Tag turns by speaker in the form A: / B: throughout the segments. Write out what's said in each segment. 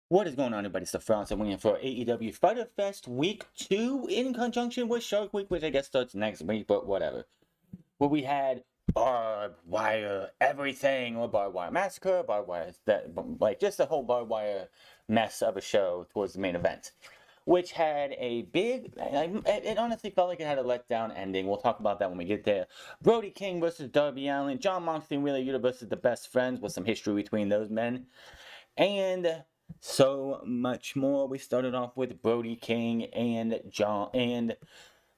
A: What is going on, everybody? It's the France and waiting for AEW Fighter Fest Week 2 in conjunction with Shark Week, which I guess starts next week, but whatever. Where we had barbed wire everything, or barbed wire massacre, barbed wire, like just a whole barbed wire mess of a show towards the main event. Which had a big, it honestly felt like it had a letdown ending. We'll talk about that when we get there. Brody King versus Darby Allin, John Moxie and Wheeler Yuta versus the Best Friends, with some history between those men. And so much more. We started off with Brody King and Darby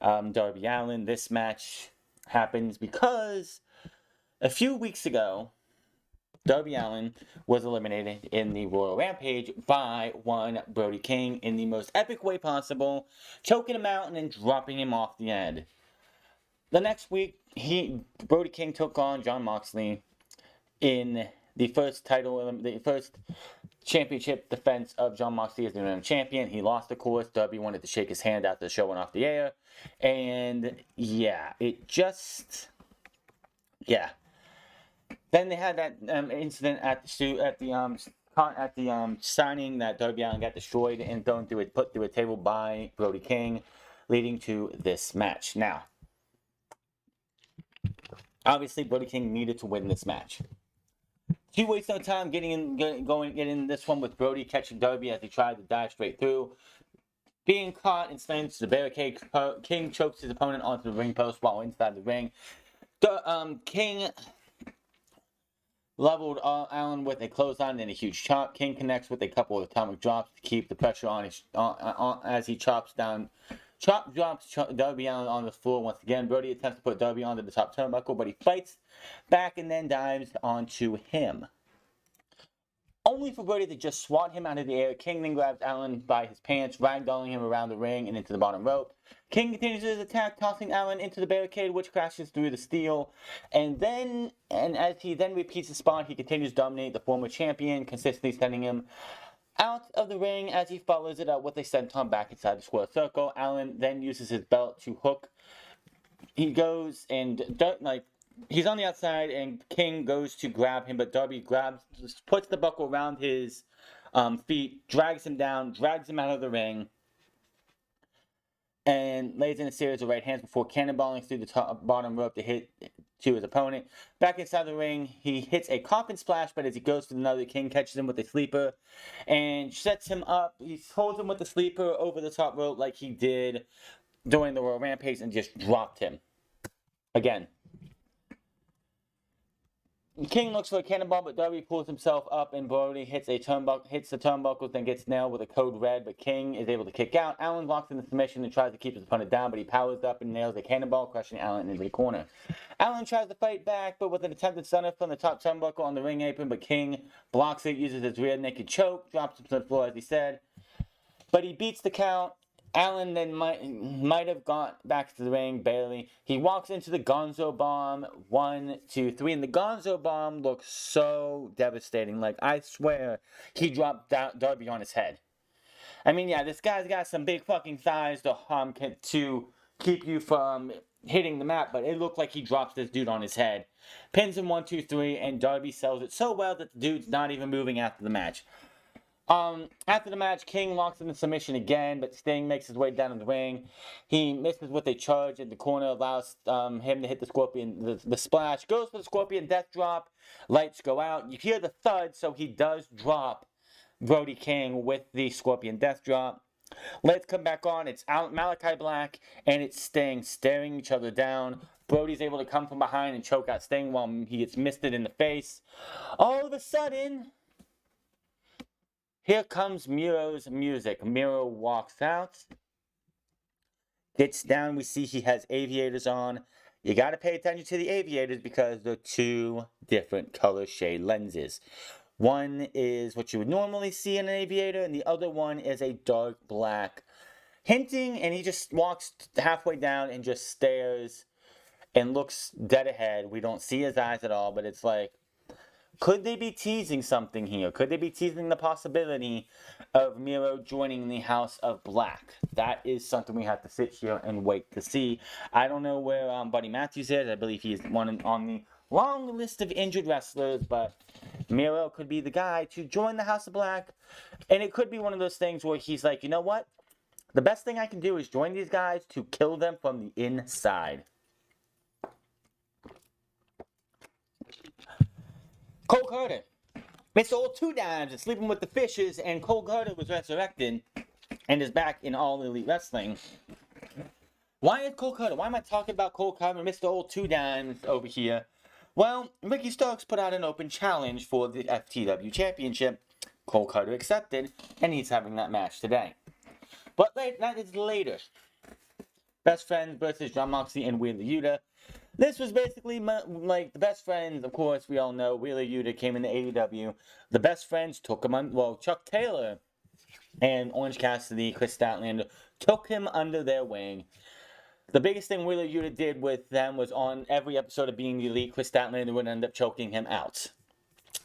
A: Allin. This match happens because a few weeks ago, Darby Allin was eliminated in the Royal Rampage by one Brody King in the most epic way possible, choking him out and then dropping him off the end. The next week, Brody King took on John Moxley in the first championship defense of John Moxley as the interim champion. He lost, of course. Darby wanted to shake his hand after the show went off the air. And yeah, Then they had that incident at the signing that Darby Allin got destroyed and put through a table by Brody King, leading to this match. Now, obviously, Brody King needed to win this match. He wasted no time getting in this one with Brody catching Darby as he tried to dive straight through. Being caught and slammed to the barricade, King chokes his opponent onto the ring post while inside the ring. King leveled Allin with a clothesline and a huge chop. King connects with a couple of atomic drops to keep the pressure on as he drops Darby Allin on the floor once again. Brody attempts to put Darby onto the top turnbuckle, but he fights back and then dives onto him. Only for Brody to just swat him out of the air. King then grabs Allin by his pants, ragdolling him around the ring and into the bottom rope. King continues his attack, tossing Allin into the barricade, which crashes through the steel. And as he then repeats the spot, he continues to dominate the former champion, consistently sending him out of the ring as he follows it up with a senton back inside the square circle. Allin then uses his belt to hook. He goes and he's on the outside, and King goes to grab him, but Darby puts the buckle around his feet, drags him down, drags him out of the ring, and lays in a series of right hands before cannonballing through the bottom rope to hit to his opponent. Back inside the ring, he hits a coffin splash, but as he goes for another, King catches him with a sleeper and sets him up. He holds him with the sleeper over the top rope like he did during the Royal Rampage and just dropped him. Again. King looks for a cannonball, but Darby pulls himself up, and Brody hits the turnbuckles, then gets nailed with a code red, but King is able to kick out. Allin locks in the submission and tries to keep his opponent down, but he powers up and nails a cannonball, crushing Allin into the corner. Allin tries to fight back, but with an attempted stunner from the top turnbuckle on the ring apron, but King blocks it, uses his rear naked choke, drops him to the floor as he said, but he beats the count. Allin then might have got back to the ring, barely. He walks into the Gonzo Bomb, 1, 2, 3, and the Gonzo Bomb looks so devastating. Like, I swear, he dropped Darby on his head. I mean, yeah, this guy's got some big fucking thighs to keep you from hitting the mat, but it looked like he drops this dude on his head. Pins him 1, 2, 3, and Darby sells it so well that the dude's not even moving after the match. After the match, King locks in the submission again, but Sting makes his way down in the ring. He misses with a charge in the corner, allows him to hit the Scorpion, the splash. Goes for the Scorpion Death Drop. Lights go out. You hear the thud, so he does drop Brody King with the Scorpion Death Drop. Lights come back on. It's Malachi Black and it's Sting staring each other down. Brody's able to come from behind and choke out Sting while he gets misted in the face. All of a sudden, here comes Miro's music. Miro walks out, gets down. We see he has aviators on. You got to pay attention to the aviators because they're two different color shade lenses. One is what you would normally see in an aviator, and the other one is a dark black. Hinting, and he just walks halfway down and just stares and looks dead ahead. We don't see his eyes at all, but it's like, could they be teasing something here? Could they be teasing the possibility of Miro joining the House of Black? That is something we have to sit here and wait to see. I don't know where Buddy Matthews is. I believe he is one on the long list of injured wrestlers, but Miro could be the guy to join the House of Black. And it could be one of those things where he's like, you know what? The best thing I can do is join these guys to kill them from the inside. Cole Carter. Mr. Old Two Dimes is sleeping with the fishes, and Cole Carter was resurrected and is back in All Elite Wrestling. Why is Cole Carter? Why am I talking about Cole Carter and Mr. Old Two Dimes over here? Well, Ricky Starks put out an open challenge for the FTW Championship. Cole Carter accepted, and he's having that match today. But that is later. Best Friends versus Jon Moxley and Wheeler Yuta. This was basically like the Best Friends. Of course, we all know Wheeler Yuta came into AEW. The Best Friends took him on. Well, Chuck Taylor and Orange Cassidy, Chris Statlander took him under their wing. The biggest thing Wheeler Yuta did with them was on every episode of Being the Elite, Chris Statlander would end up choking him out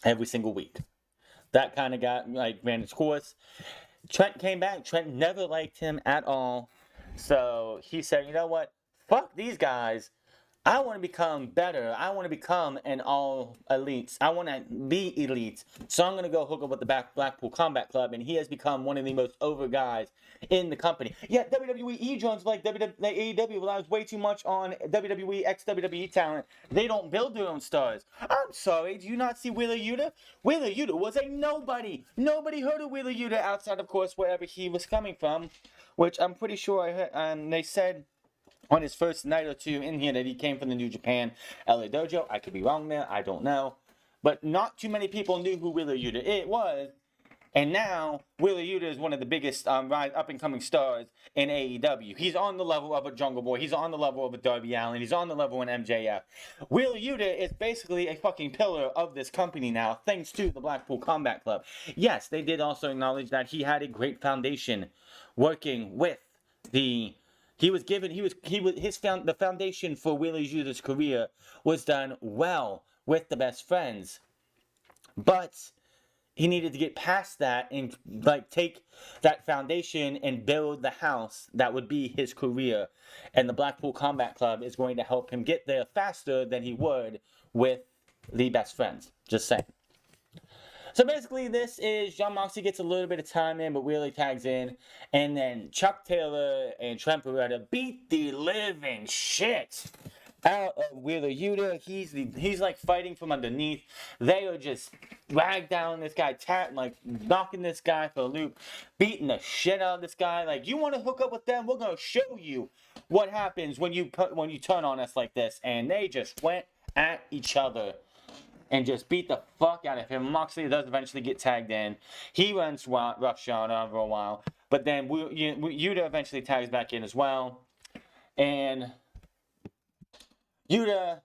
A: every single week. That kind of ran its course. Trent came back. Trent never liked him at all. So he said, you know what? Fuck these guys. I want to become better. I want to become an all elites. I want to be elite. So I'm going to go hook up with the Blackpool Combat Club. And he has become one of the most over guys in the company. Yet WWE E-Jones like AEW relies way too much on WWE ex-WWE talent. They don't build their own stars. I'm sorry. Do you not see Wheeler Yuta? Wheeler Yuta was a nobody. Nobody heard of Wheeler Yuta outside, of course, wherever he was coming from. Which I'm pretty sure I heard. They said on his first night or two in here that he came from the New Japan LA Dojo. I could be wrong there. I don't know. But not too many people knew who Wheeler Yuta was. And now, Wheeler Yuta is one of the biggest up-and-coming stars in AEW. He's on the level of a Jungle Boy. He's on the level of a Darby Allin. He's on the level of an MJF. Wheeler Yuta is basically a fucking pillar of this company now, thanks to the Blackpool Combat Club. Yes, they did also acknowledge that he had a great foundation working with the... The foundation for Wheeler Yuta's career was done well with the Best Friends. But he needed to get past that and take that foundation and build the house that would be his career. And the Blackpool Combat Club is going to help him get there faster than he would with the Best Friends. Just saying. So basically, this is Jon Moxley gets a little bit of time in, but Wheeler tags in. And then Chuck Taylor and Trent Beretta beat the living shit out of Wheeler Yuta. He's like fighting from underneath. They are just dragged down this guy, knocking this guy for a loop, beating the shit out of this guy. Like, you want to hook up with them? We're gonna show you what happens when you turn on us like this. And they just went at each other and just beat the fuck out of him. Moxley does eventually get tagged in. He runs roughshod over a while, but then Yuta eventually tags back in as well, and Yuta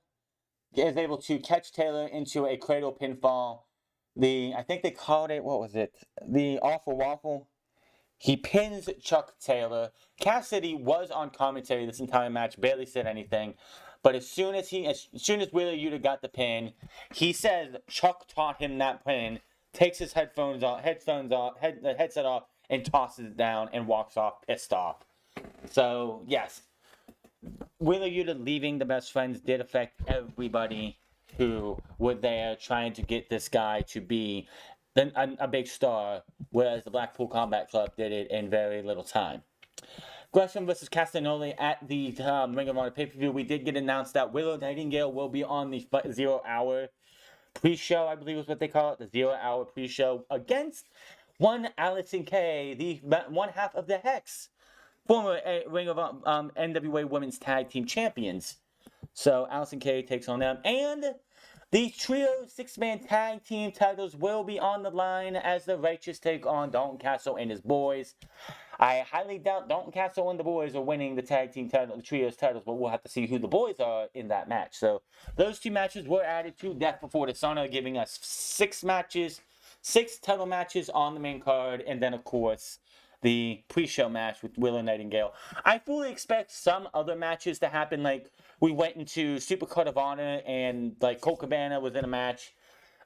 A: is able to catch Taylor into a cradle pinfall. I think they called it, what was it? The Awful Waffle. He pins Chuck Taylor. Cassidy was on commentary this entire match, barely said anything. But as soon as Wheeler Yuta got the pin, he says Chuck taught him that pin, takes his headset off, and tosses it down and walks off pissed off. So, yes. Wheeler Yuta leaving the Best Friends did affect everybody who were there trying to get this guy to be a big star, whereas the Blackpool Combat Club did it in very little time. Gresham versus Castagnoli at the Ring of Honor pay-per-view. We did get announced that Willow Nightingale will be on the 0 hour pre-show, I believe is what they call it, the 0 hour pre-show, against one Allison Kay, the one half of the Hex, former Ring of NWA Women's Tag Team Champions. So Allison Kay takes on them, and the trio 6-man tag team titles will be on the line as the Righteous take on Dalton Castle and his boys. I highly doubt Dalton Castle and the boys are winning the tag team title, the trios titles, but we'll have to see who the boys are in that match. So those two matches were added to Death Before Dishonor, giving us 6 title matches on the main card, and then of course the pre-show match with Willow Nightingale. I fully expect some other matches to happen, like we went into Supercard of Honor and like Colt Cabana was in a match.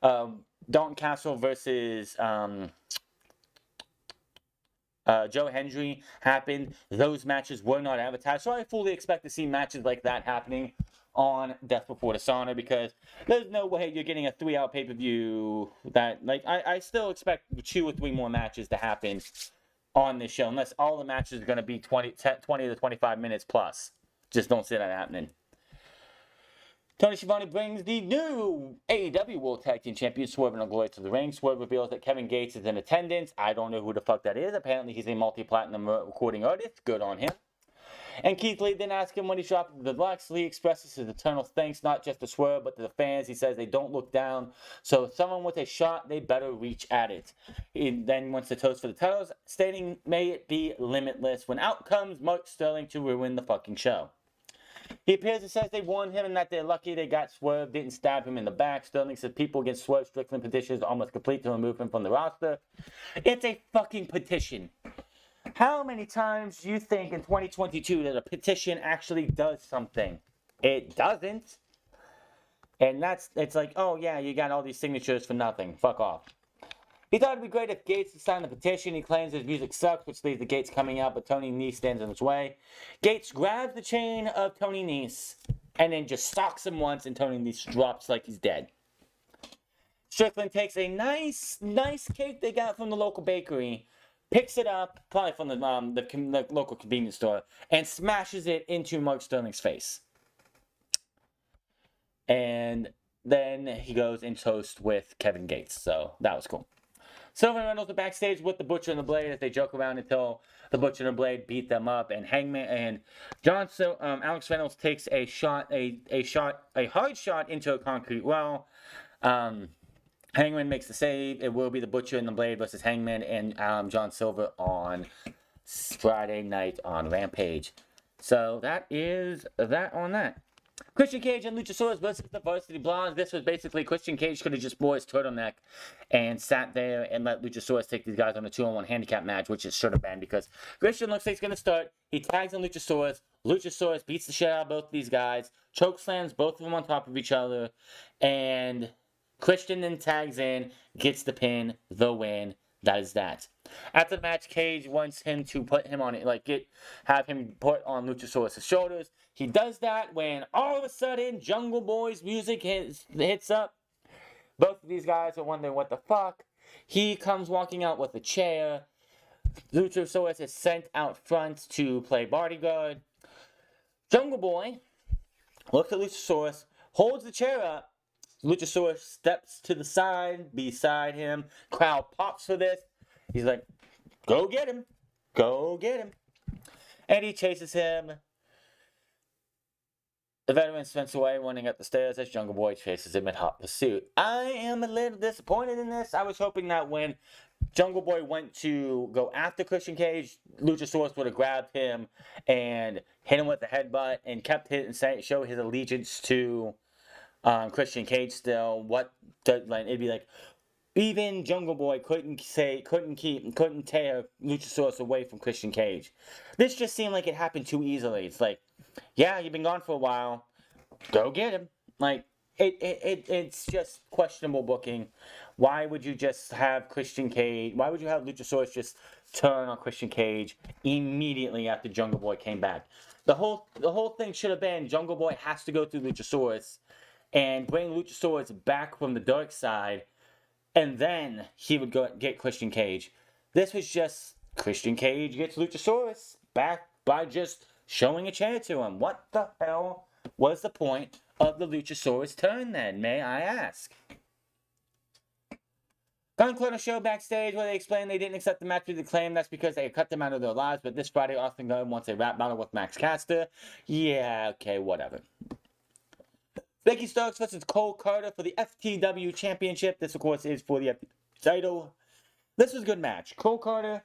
A: Dalton Castle versus Joe Hendry happened. Those matches were not advertised, so I fully expect to see matches like that happening on Death Before Dishonor, because there's no way you're getting a 3-hour pay-per-view that, like, I still expect 2 or 3 more matches to happen on this show, unless all the matches are going to be 20 to 25 minutes plus. Just don't see that happening. Tony Schiavone brings the new AEW World Tag Team Champion Swerve and Glory to the ring. Swerve reveals that Kevin Gates is in attendance. I don't know who the fuck that is. Apparently he's a multi-platinum recording artist. Good on him. And Keith Lee then asks him when he's dropping the Blacks. Lee expresses his eternal thanks not just to Swerve but to the fans. He says they don't look down. So if someone with a shot, they better reach at it. He then wants to toast for the titles, stating, "May it be limitless." When out comes Mark Sterling to ruin the fucking show. He appears and says they warned him and that they're lucky they got Swerve, didn't stab him in the back. Sterling says people against Swerve Strickland petitions almost complete to remove him from the roster. It's a fucking petition. How many times do you think in 2022 that a petition actually does something? It doesn't. And it's like, oh yeah, you got all these signatures for nothing. Fuck off. He thought it'd be great if Gates would sign the petition. He claims his music sucks, which leads to Gates coming out, but Tony Nese stands in his way. Gates grabs the chain of Tony Nese and then just stalks him once, and Tony Nese drops like he's dead. Strickland takes a nice cake they got from the local bakery, picks it up, probably from the local convenience store, and smashes it into Mark Sterling's face. And then he goes and toasts with Kevin Gates, so that was cool. Silver and Reynolds are backstage with the Butcher and the Blade as they joke around until the Butcher and the Blade beat them up, and Hangman and Alex Reynolds takes a hard shot into a concrete wall. Hangman makes the save. It will be the Butcher and the Blade versus Hangman and John Silver on Friday night on Rampage. So that is that on that. Christian Cage and Luchasaurus versus the Varsity Blondes. This was basically Christian Cage could have just wore his turtleneck and sat there and let Luchasaurus take these guys on a 2-on-1 handicap match, which it should have been, because Christian looks like he's going to start. He tags on Luchasaurus. Luchasaurus beats the shit out of both of these guys, chokeslams both of them on top of each other, and Christian then tags in, gets the pin, the win. That is that. After the match, Cage wants him to put him on it, have him put on Luchasaurus' shoulders. He does that when all of a sudden Jungle Boy's music hits up. Both of these guys are wondering what the fuck. He comes walking out with a chair. Luchasaurus is sent out front to play bodyguard. Jungle Boy looks at Luchasaurus, holds the chair up. Luchasaurus steps to the side, beside him. Crowd pops for this. He's like, go get him. Go get him. And he chases him. The veteran sprints away, running up the stairs as Jungle Boy chases him in hot pursuit. I am a little disappointed in this. I was hoping that when Jungle Boy went to go after Christian Cage, Luchasaurus would have grabbed him and hit him with a headbutt and kept show his allegiance to Christian Cage still. It'd be like, even Jungle Boy couldn't tear Luchasaurus away from Christian Cage. This just seemed like it happened too easily. It's like, yeah, you've been gone for a while. Go get him. Like, it's just questionable booking. Why would you just have Christian Cage? Why would you have Luchasaurus just turn on Christian Cage immediately after Jungle Boy came back? The whole thing should have been Jungle Boy has to go through Luchasaurus and bring Luchasaurus back from the dark side, and then he would go get Christian Cage. This was just Christian Cage gets Luchasaurus back by just showing a chair to him. What the hell was the point of the Luchasaurus turn then, may I ask? Gun Clutter show backstage where they explain they didn't accept the match with the claim. That's because they cut them out of their lives. But this Friday, Austin Gunn wants a rap battle with Max Caster. Yeah, okay, whatever. Becky Starks versus Cole Carter for the FTW Championship. This, of course, is for the FTW title. This was a good match. Cole Carter,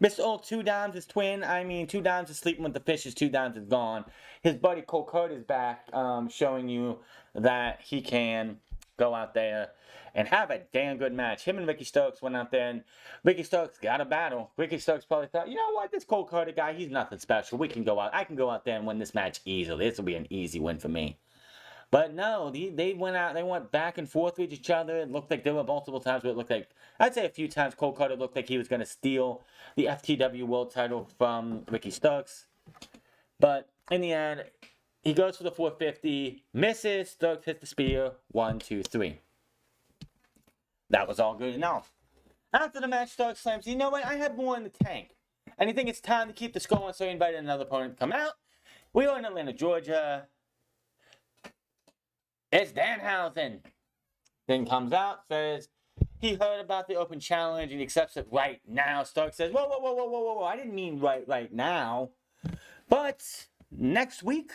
A: Mr. Old Two Dimes is twin. I mean, Two Dimes is sleeping with the fishes. Two Dimes is gone. His buddy Cole Carter is back, showing you that he can go out there and have a damn good match. Him and Ricky Starks went out there, and Ricky Starks got a battle. Ricky Starks probably thought, you know what, this Cole Carter guy, he's nothing special. We can go out. I can go out there and win this match easily. This will be an easy win for me. But no, they went back and forth with each other. It looked like there were multiple times where it looked like, I'd say a few times Cole Carter looked like he was going to steal the FTW World title from Ricky Starks. But in the end, He goes for the 450, misses. Stokes hits the spear. 1, 2, 3. That was all good enough. After the match, Stokes slams, you know what? I have more in the tank. And you think it's time to keep the score on, so he invited another opponent to come out. We are in Atlanta, Georgia. It's Danhausen. Then comes out, says he heard about the open challenge and he accepts it right now. Stokes says, whoa. I didn't mean right now. But next week,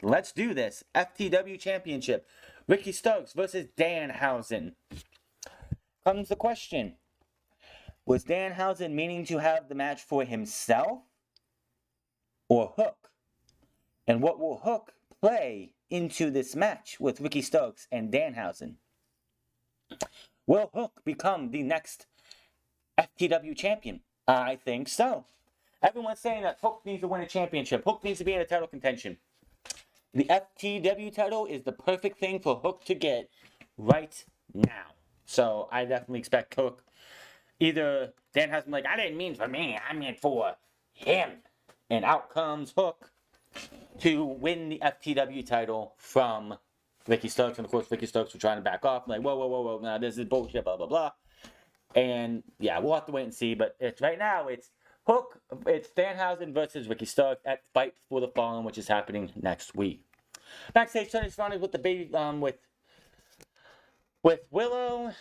A: let's do this. FTW Championship. Ricky Stokes versus Danhausen. Comes the question. Was Danhausen meaning to have the match for himself or Hook? And what will Hook play into this match with Ricky Stokes and Danhausen? Will Hook become the next FTW champion? I think so. Everyone's saying that Hook needs to win a championship. Hook needs to be in a title contention. The FTW title is the perfect thing for Hook to get right now. So I definitely expect Hook. Either Danhausen like, I didn't mean for me, I meant for him. And out comes Hook to win the FTW title from Ricky Stokes. And of course, Ricky Stokes were trying to back off. Like, whoa, nah, this is bullshit, blah, blah, blah. And yeah, we'll have to wait and see. But right now, it's Hook, it's Danhausen versus Ricky Stokes at Fight for the Fallen, which is happening next week. Backstage, Tony surrounded with the baby, with Willow,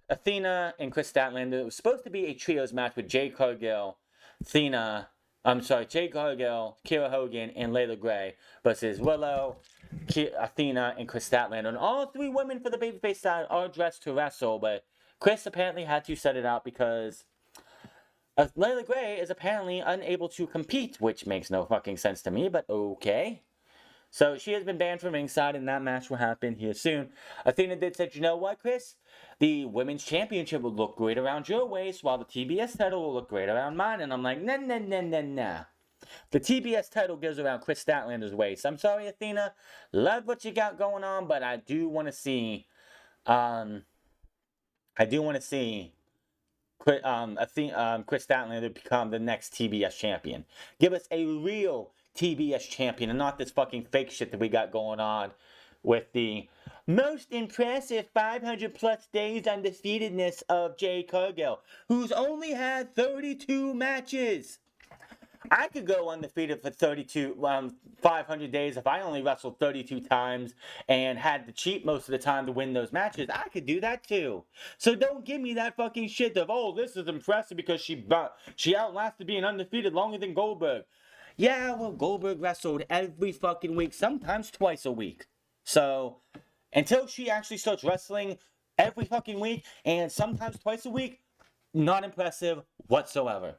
A: Athena, and Chris Statlander. It was supposed to be a trios match with Jade Cargill, Kira Hogan, and Layla Gray versus Willow, Athena, and Chris Statlander. And all three women for the babyface side are dressed to wrestle, but Chris apparently had to set it out because Layla Gray is apparently unable to compete, which makes no fucking sense to me, but okay. So she has been banned from ringside, and that match will happen here soon. Athena did say, you know what, Chris? The women's championship will look great around your waist, while the TBS title will look great around mine. And I'm like, nah. The TBS title goes around Chris Statlander's waist. I'm sorry, Athena. Love what you got going on, but I do want to see, Chris Statlander become the next TBS champion. Give us a real TBS champion and not this fucking fake shit that we got going on with the most impressive 500 plus days undefeatedness of Jade Cargill, who's only had 32 matches. I could go undefeated for 500 days if I only wrestled 32 times and had to cheat most of the time to win those matches. I could do that too. So don't give me that fucking shit of, oh, this is impressive because she outlasted being undefeated longer than Goldberg. Yeah, well, Goldberg wrestled every fucking week, sometimes twice a week. So, until she actually starts wrestling every fucking week and sometimes twice a week, not impressive whatsoever.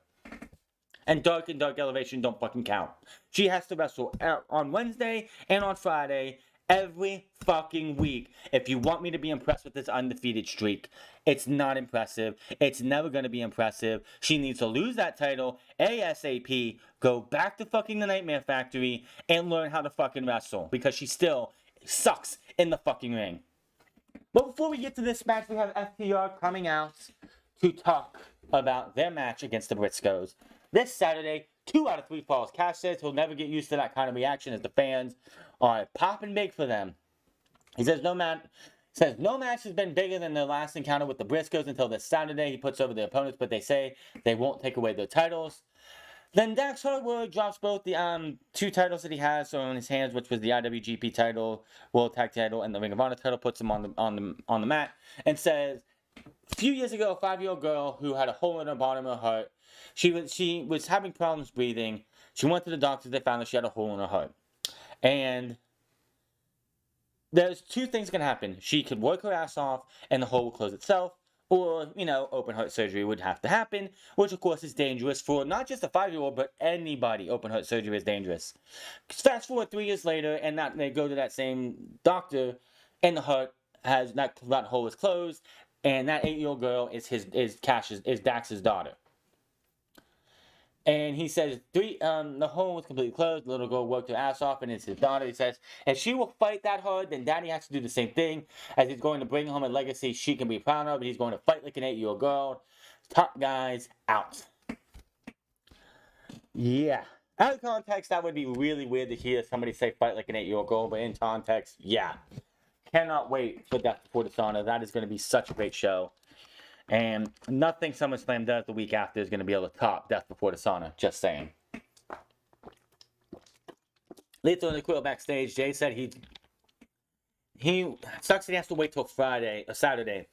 A: And Dark Elevation don't fucking count. She has to wrestle on Wednesday and on Friday every fucking week if you want me to be impressed with this undefeated streak. It's not impressive. It's never going to be impressive. She needs to lose that title ASAP, go back to fucking the Nightmare Factory, and learn how to fucking wrestle, because she still sucks in the fucking ring. But before we get to this match, we have FTR coming out to talk about their match against the Briscoes. This Saturday, 2 out of 3 falls. Cash says he'll never get used to that kind of reaction as the fans are popping big for them. He says no match has been bigger than their last encounter with the Briscoes until this Saturday. He puts over their opponents, but they say they won't take away their titles. Then Dax Harwood drops both the 2 titles that he has on his hands, which was the IWGP title, World Tag title, and the Ring of Honor title. Puts them on the mat and says, a few years ago, a 5-year-old girl who had a hole in her bottom of her heart. She was having problems breathing. She went to the doctors. They found that she had a hole in her heart. And there's 2 things can happen. She could work her ass off and the hole will close itself. Or, open heart surgery would have to happen, which of course is dangerous for not just a 5-year-old, but anybody. Open heart surgery is dangerous. Fast forward 3 years later, and they go to that same doctor, and the heart that hole is closed, and that 8-year-old girl is Dax's daughter. And he says, the hole was completely closed. The little girl worked her ass off, and it's his daughter. He says, if she will fight that hard, then Daddy has to do the same thing, as he's going to bring home a legacy she can be proud of, but he's going to fight like an 8-year-old girl. Top guys out. Yeah. Out of context, that would be really weird to hear somebody say fight like an 8-year-old, but in context, yeah. Cannot wait for Death Before Dishonor. That is going to be such a great show. And nothing SummerSlam does the week after is going to be able to top Death Before Dishonor. Just saying. Later in the quill backstage, Jay said he sucks that he has to wait till Friday or Saturday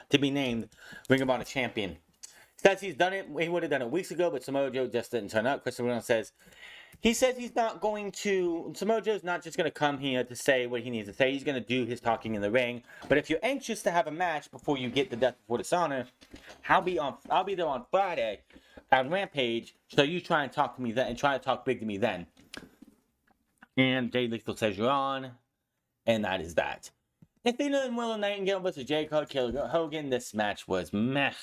A: to be named Ring of Honor champion. Says he's done it. He would have done it weeks ago, but Samoa Joe just didn't turn up. Christopher Reynolds says he's not going to. Samoa Joe's not just going to come here to say what he needs to say. He's going to do his talking in the ring. But if you're anxious to have a match before you get the Death Before Dishonor, I'll be there on Friday at Rampage. So you try and talk to me then, and try to talk big to me then. And Jay Lethal says you're on, and that is that. Athena and Willow Nightingale versus Jericho, Killer Hogan. This match was meh.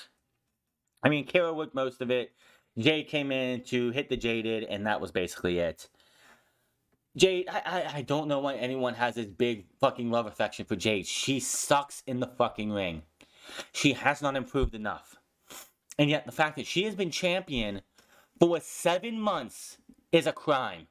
A: I mean, Kira worked most of it. Jade came in to hit the Jaded, and that was basically it. Jade, I don't know why anyone has this big fucking love affection for Jade. She sucks in the fucking ring. She has not improved enough. And yet, the fact that she has been champion for 7 months is a crime.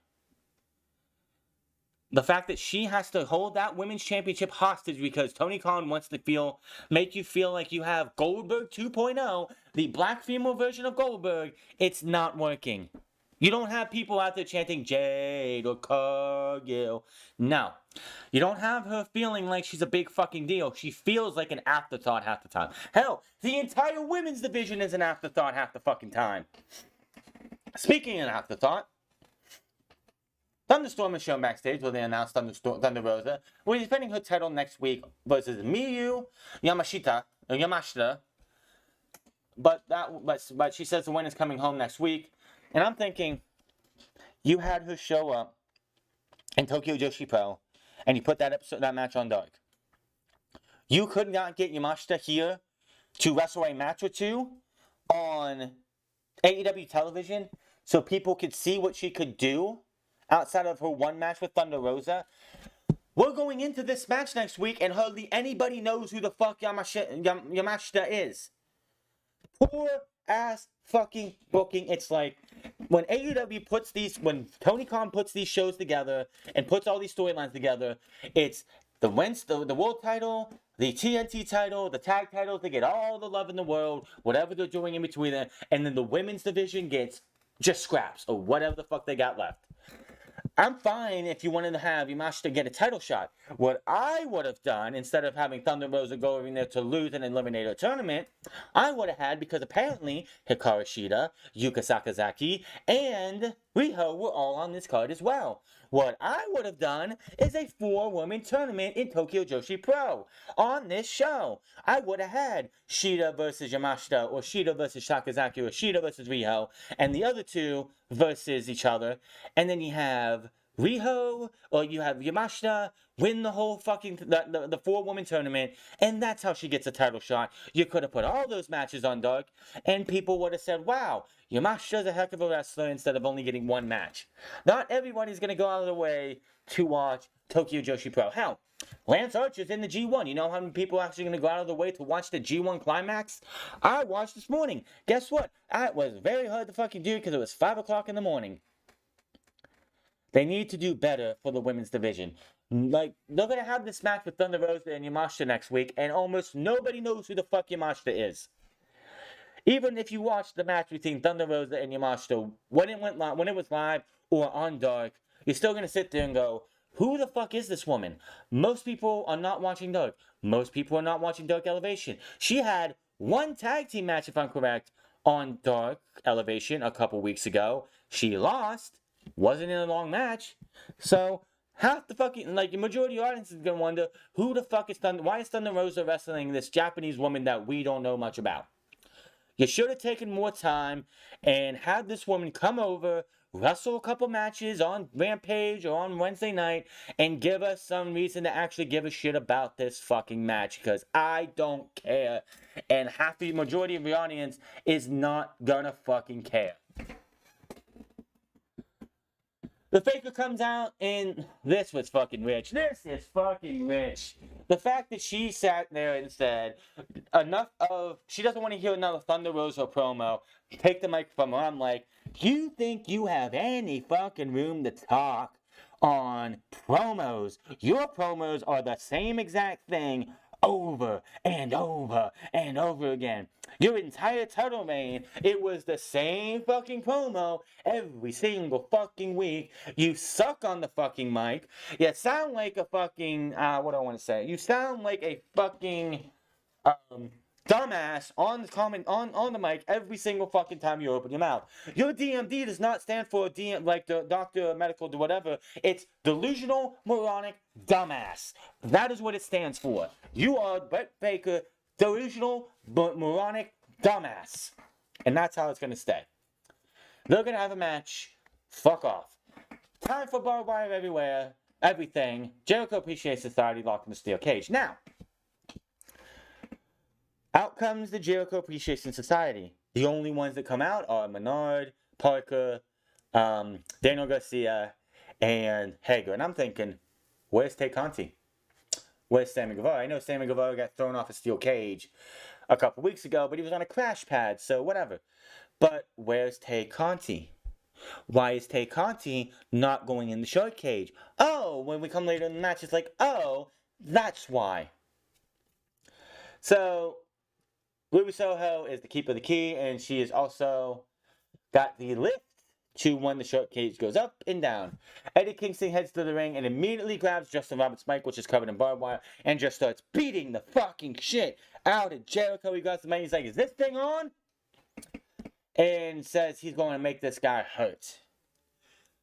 A: The fact that she has to hold that women's championship hostage because Tony Khan wants to make you feel like you have Goldberg 2.0, the black female version of Goldberg, it's not working. You don't have people out there chanting Jade or Cargill. No. You don't have her feeling like she's a big fucking deal. She feels like an afterthought half the time. Hell, the entire women's division is an afterthought half the fucking time. Speaking of afterthought, Thunderstorm is shown backstage where they announced Thunder Rosa will be defending her title next week versus Miyu Yamashita. But she says the winner's coming home next week. And I'm thinking, you had her show up in Tokyo Joshi Pro, and you put that match on Dark. You could not get Yamashita here to wrestle a match or two on AEW television so people could see what she could do outside of her one match with Thunder Rosa. We're going into this match next week and hardly anybody knows who the fuck Yamashita is. Poor ass fucking booking. It's like when when Tony Khan puts these shows together and puts all these storylines together, it's the world title, the TNT title, the tag titles, they get all the love in the world, whatever they're doing in between them, and then the women's division gets just scraps or whatever the fuck they got left. I'm fine if you wanted to have Yamashita get a title shot. What I would have done, instead of having Thunder Rosa go over there to lose an Eliminator tournament, I would have had, because apparently Hikaru Shida, Yuka Sakazaki, and Riho were all on this card as well. What I would have done is a 4-woman tournament in Tokyo Joshi Pro on this show. I would have had Shida versus Yamashita, or Shida versus Sakazaki, or Shida versus Riho, and the other two versus each other. And then you have Riho, or you have Yamashita win the whole fucking the 4-woman tournament, and that's how she gets a title shot. You could have put all those matches on Dark, and people would have said, wow, Yamashita's a heck of a wrestler instead of only getting one match. Not everybody's going to go out of the way to watch Tokyo Joshi Pro. Hell, Lance Archer's in the G1. You know how many people are actually going to go out of the way to watch the G1 Climax? I watched this morning. Guess what? It was very hard to fucking do because it was 5 o'clock in the morning. They need to do better for the women's division. Like, they're going to have this match with Thunder Rosa and Yamashita next week, and almost nobody knows who the fuck Yamashita is. Even if you watch the match between Thunder Rosa and Yamashita, when it was live or on Dark, you're still going to sit there and go, who the fuck is this woman? Most people are not watching Dark. Most people are not watching Dark Elevation. She had one tag team match, if I'm correct, on Dark Elevation a couple weeks ago. She lost. Wasn't in a long match. So, half the fucking, the majority of the audience is going to wonder, who the fuck is why is Thunder Rosa wrestling this Japanese woman that we don't know much about? You should have taken more time and had this woman come over, wrestle a couple matches on Rampage or on Wednesday night, and give us some reason to actually give a shit about this fucking match, because I don't care. And half the majority of the audience is not gonna fucking care. The Faker comes out, and this was fucking rich. This is fucking rich. The fact that she sat there and said, she doesn't want to hear another Thunder Rosa promo, take the microphone. I'm like, You think you have any fucking room to talk on promos? Your promos are the same exact thing over and over and over again. Your entire title reign, it was the same fucking promo every single fucking week. You suck on the fucking mic. You sound like a fucking, what do I want to say? You sound like a fucking, dumbass on the on the mic every single fucking time you open your mouth. Your DMD does not stand for like the doctor, medical, whatever. It's delusional, moronic, dumbass. That is what it stands for. You are Brett Baker, delusional, moronic, dumbass. And that's how it's gonna stay. They're gonna have a match. Fuck off. Time for barbed wire everywhere. Everything. Jericho Appreciation Society locked in the steel cage. Now, out comes the Jericho Appreciation Society. The only ones that come out are Menard, Parker, Daniel Garcia, and Hager. And I'm thinking, where's Tay Conti? Where's Sammy Guevara? I know Sammy Guevara got thrown off a steel cage a couple weeks ago, but he was on a crash pad, so whatever. But where's Tay Conti? Why is Tay Conti not going in the shark cage? Oh, when we come later in the match, it's like, oh, that's why. So, Ruby Soho is the keeper of the key, and she has also got the lift to when the shark cage goes up and down. Eddie Kingston heads to the ring and immediately grabs Justin Roberts' mic, which is covered in barbed wire, and just starts beating the fucking shit out of Jericho. He grabs the mic, he's like, is this thing on? And says he's going to make this guy hurt.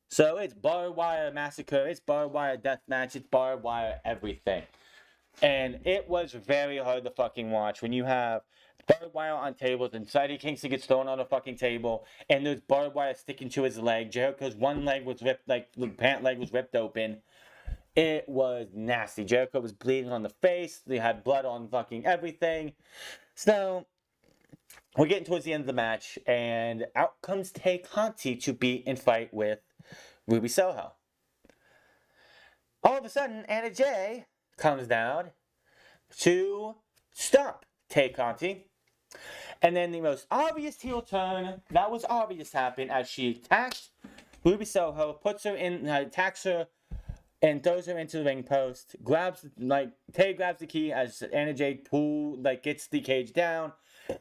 A: So it's barbed wire massacre, it's barbed wire death match, it's barbed wire everything. And it was very hard to fucking watch when you have barbed wire on tables and Eddie Kingston gets thrown on a fucking table and there's barbed wire sticking to his leg. Jericho's one leg was ripped, like the pant leg was ripped open. It was nasty. Jericho was bleeding on the face. They had blood on fucking everything. So we're getting towards the end of the match and out comes Tay Conti to beat and fight with Ruby Soho. All of a sudden, Anna Jay comes down to stop Tay Conti. And then the most obvious heel turn that was obvious happened as she attacks Ruby Soho, puts her in, attacks her, and throws her into the ring post. Tay grabs the key as Anna Jay gets the cage down.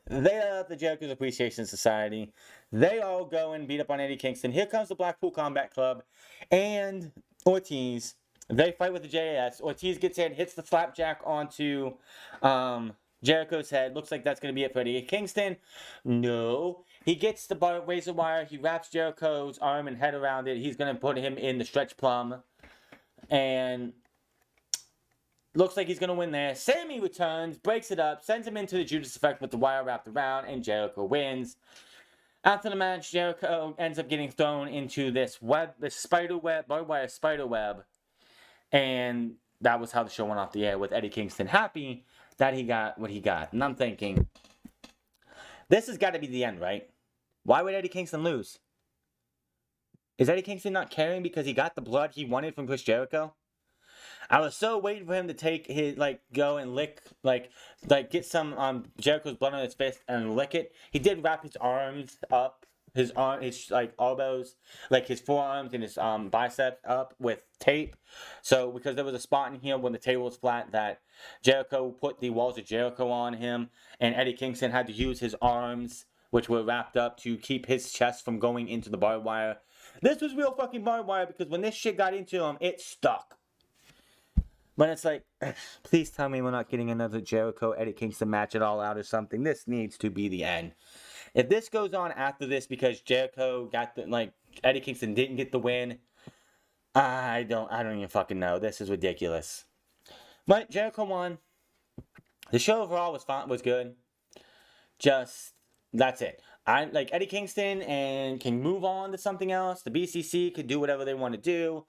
A: They are the Jericho's Appreciation Society. They all go and beat up on Eddie Kingston. Here comes the Blackpool Combat Club and Ortiz. They fight with the JAS. Ortiz gets in, hits the flapjack onto Jericho's head. Looks like that's going to be it for Eddie Kingston. No. He gets the razor wire. He wraps Jericho's arm and head around it. He's going to put him in the stretch plum. And looks like he's going to win there. Sammy returns, breaks it up, sends him into the Judas Effect with the wire wrapped around, and Jericho wins. After the match, Jericho ends up getting thrown into this spider web, barbed wire spider web. And that was how the show went off the air, with Eddie Kingston happy that he got what he got. And I'm thinking, this has got to be the end, right? Why would Eddie Kingston lose? Is Eddie Kingston not caring because he got the blood he wanted from Chris Jericho? I was so waiting for him to take his, go and lick, get some Jericho's blood on his fist and lick it. He did wrap his arms up, his elbows, his forearms and his biceps up with tape. So, because there was a spot in here when the table was flat that Jericho put the walls of Jericho on him, and Eddie Kingston had to use his arms, which were wrapped up, to keep his chest from going into the barbed wire. This was real fucking barbed wire because when this shit got into him, it stuck. But it's like, please tell me we're not getting another Jericho Eddie Kingston match at All Out or something. This needs to be the end. If this goes on after this because Jericho got Eddie Kingston didn't get the win, I don't even fucking know. This is ridiculous. But Jericho won. The show overall was good. Just, that's it. Eddie Kingston and can move on to something else. The BCC could do whatever they want to do.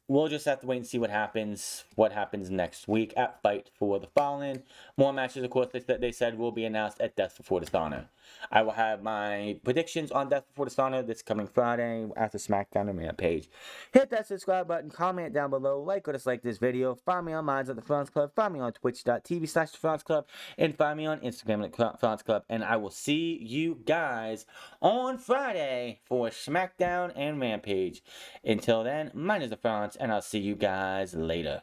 A: we'll just have to wait and see what happens next week at Fight for the Fallen. More matches, of course, they said will be announced at Death Before Dishonor. I will have my predictions on Death Before Dishonor this coming Friday after SmackDown and Rampage. Hit that subscribe button, comment down below, like or dislike this video. Find me on Minds at the France Club, find me on twitch.tv/the France Club, and find me on Instagram at France Club. And I will see you guys on Friday for SmackDown and Rampage. Until then, mine is the France, and I'll see you guys later.